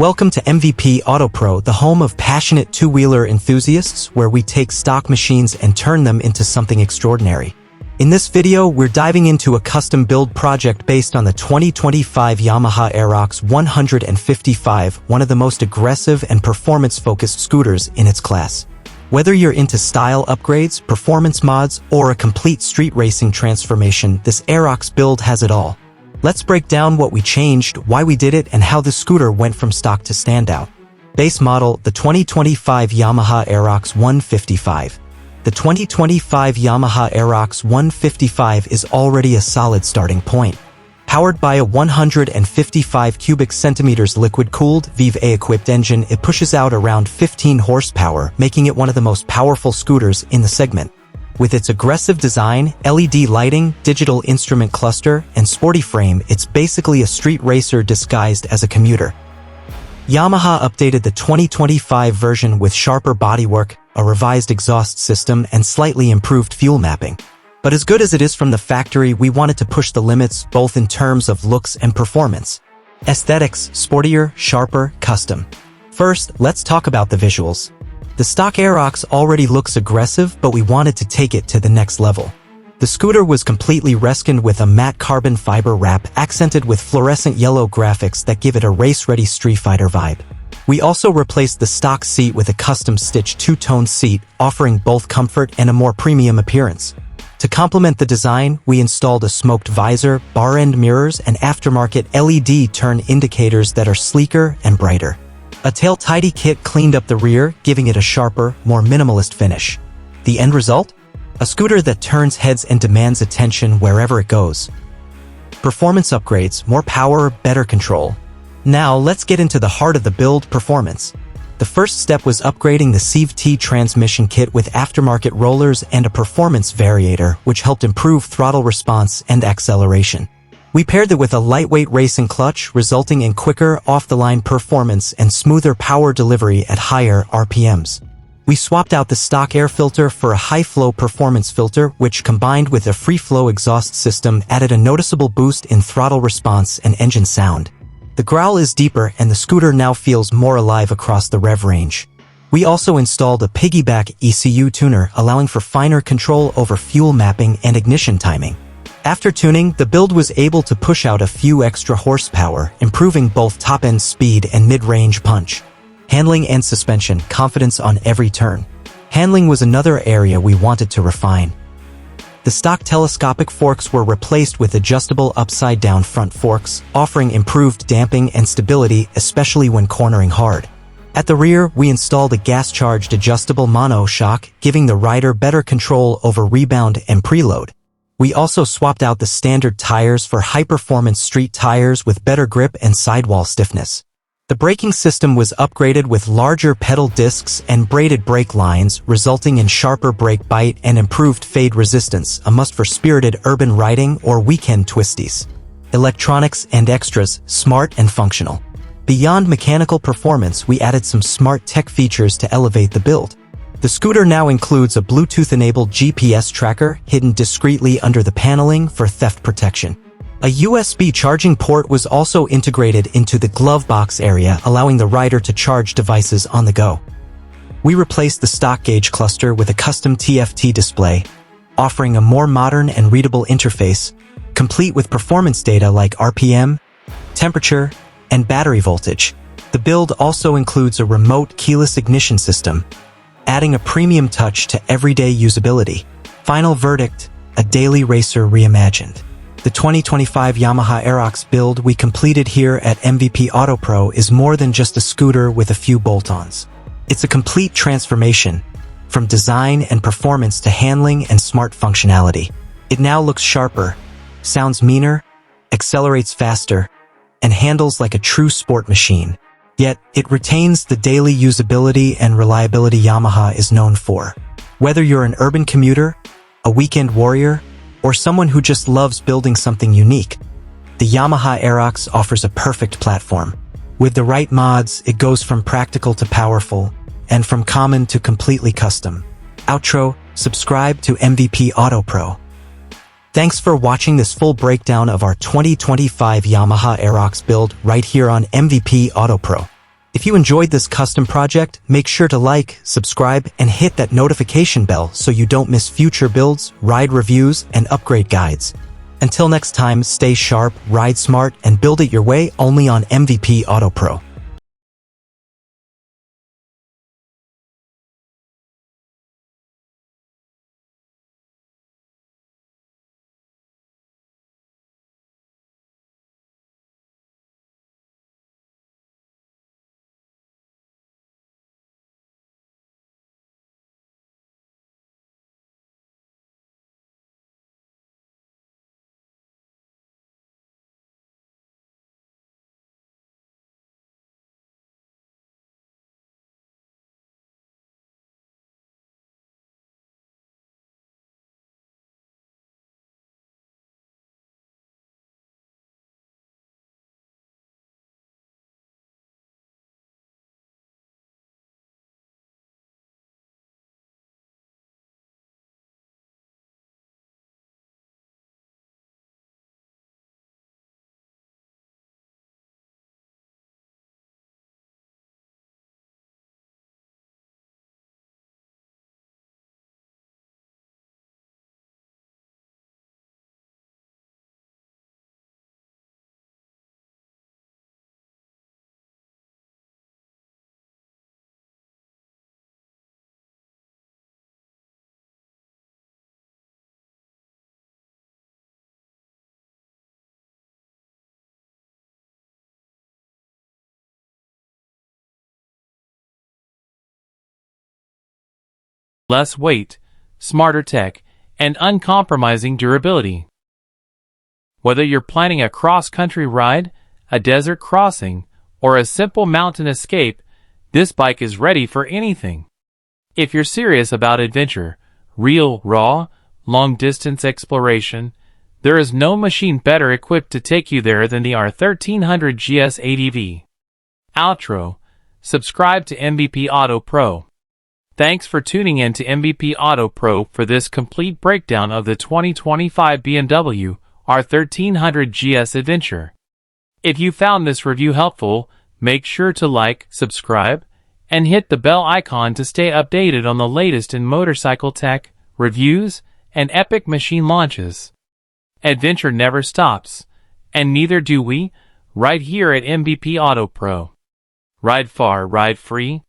Welcome to MVP Auto Pro, the home of passionate two-wheeler enthusiasts, where we take stock machines and turn them into something extraordinary. In this video, we're diving into a custom build project based on the 2025 Yamaha Aerox 155, one of the most aggressive and performance-focused scooters in its class. Whether you're into style upgrades, performance mods, or a complete street racing transformation, this Aerox build has it all. Let's break down what we changed, why we did it, and how the scooter went from stock to standout. Base model, the 2025 Yamaha Aerox 155. The 2025 Yamaha Aerox 155 is already a solid starting point. Powered by a 155 cubic centimeters liquid-cooled, VVA-equipped engine, it pushes out around 15 horsepower, making it one of the most powerful scooters in the segment. With its aggressive design, LED lighting, digital instrument cluster, and sporty frame, it's basically a street racer disguised as a commuter. Yamaha updated the 2025 version with sharper bodywork, a revised exhaust system, and slightly improved fuel mapping. But as good as it is from the factory, we wanted to push the limits both in terms of looks and performance. Aesthetics, sportier, sharper, custom. First, let's talk about the visuals. The stock Aerox already looks aggressive, but we wanted to take it to the next level. The scooter was completely reskined with a matte carbon fiber wrap accented with fluorescent yellow graphics that give it a race-ready Street Fighter vibe. We also replaced the stock seat with a custom-stitched two-tone seat, offering both comfort and a more premium appearance. To complement the design, we installed a smoked visor, bar-end mirrors, and aftermarket LED turn indicators that are sleeker and brighter. A tail-tidy kit cleaned up the rear, giving it a sharper, more minimalist finish. The end result? A scooter that turns heads and demands attention wherever it goes. Performance upgrades, more power, better control. Now let's get into the heart of the build: performance. The first step was upgrading the CVT transmission kit with aftermarket rollers and a performance variator, which helped improve throttle response and acceleration. We paired it with a lightweight racing clutch, resulting in quicker, off-the-line performance and smoother power delivery at higher RPMs. We swapped out the stock air filter for a high-flow performance filter, which, combined with a free-flow exhaust system, added a noticeable boost in throttle response and engine sound. The growl is deeper, and the scooter now feels more alive across the rev range. We also installed a piggyback ECU tuner, allowing for finer control over fuel mapping and ignition timing. After tuning, the build was able to push out a few extra horsepower, improving both top-end speed and mid-range punch. Handling and suspension, confidence on every turn. Handling was another area we wanted to refine. The stock telescopic forks were replaced with adjustable upside-down front forks, offering improved damping and stability, especially when cornering hard. At the rear, we installed a gas-charged adjustable mono shock, giving the rider better control over rebound and preload. We also swapped out the standard tires for high-performance street tires with better grip and sidewall stiffness. The braking system was upgraded with larger pedal discs and braided brake lines, resulting in sharper brake bite and improved fade resistance, a must for spirited urban riding or weekend twisties. Electronics and extras, smart and functional. Beyond mechanical performance, we added some smart tech features to elevate the build. The scooter now includes a Bluetooth-enabled GPS tracker hidden discreetly under the paneling for theft protection. A USB charging port was also integrated into the glove box area, allowing the rider to charge devices on the go. We replaced the stock gauge cluster with a custom TFT display, offering a more modern and readable interface, complete with performance data like RPM, temperature, and battery voltage. The build also includes a remote keyless ignition system, adding a premium touch to everyday usability. Final verdict: a daily racer reimagined. The 2025 Yamaha Aerox build we completed here at MVP Auto Pro is more than just a scooter with a few bolt-ons. It's a complete transformation, from design and performance to handling and smart functionality. It now looks sharper, sounds meaner, accelerates faster, and handles like a true sport machine. Yet, it retains the daily usability and reliability Yamaha is known for. Whether you're an urban commuter, a weekend warrior, or someone who just loves building something unique, the Yamaha Aerox offers a perfect platform. With the right mods, it goes from practical to powerful, and from common to completely custom. Outro: subscribe to MVP Auto Pro. Thanks for watching this full breakdown of our 2025 Yamaha Aerox build right here on MVP Auto Pro. If you enjoyed this custom project, make sure to like, subscribe, and hit that notification bell so you don't miss future builds, ride reviews, and upgrade guides. Until next time, stay sharp, ride smart, and build it your way only on MVP Auto Pro. Less weight, smarter tech, and uncompromising durability. Whether you're planning a cross-country ride, a desert crossing, or a simple mountain escape, this bike is ready for anything. If you're serious about adventure, real, raw, long-distance exploration, there is no machine better equipped to take you there than the R1300 GS ADV. Outro. Subscribe to MVP Auto Pro. Thanks for tuning in to MVP Auto Pro for this complete breakdown of the 2025 BMW R1300 GS Adventure. If you found this review helpful, make sure to like, subscribe, and hit the bell icon to stay updated on the latest in motorcycle tech, reviews, and epic machine launches. Adventure never stops, and neither do we, right here at MVP Auto Pro. Ride far, ride free.